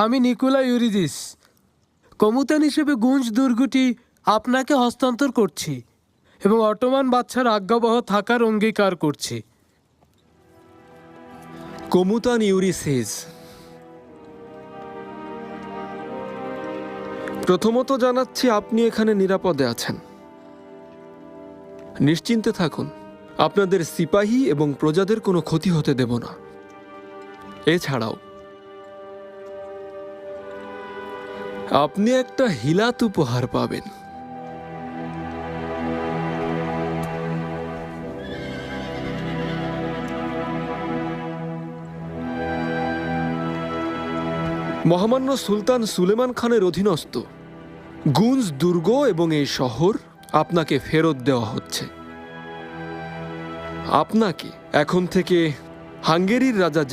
আমি নিকোলা ইউরিদিস কমুতান হিসেবে গুঞ্জ দুর্গটি আপনাকে হস্তান্তর করছি এবং অটোমান বাদশার আজ্ঞাবহ থাকার অঙ্গীকার করছি। কমুতান ইউরিসিস, প্রথমত জানাচ্ছি আপনি এখানে নিরাপদে আছেন। নিশ্চিন্তে থাকুন, আপনাদের সিপাহী এবং প্রজাদের কোনো ক্ষতি হতে দেব না। এছাড়াও আপনি একটা হিলাত উপহার পাবেন। মহামান্য সুলতান সুলেমান খানের অধীনস্থ গুঞ্জ দুর্গ এবং এই শহর আপনাকে ফেরত দেওয়া হচ্ছে। আপনাকে এখন থেকে হাঙ্গেরির রাজা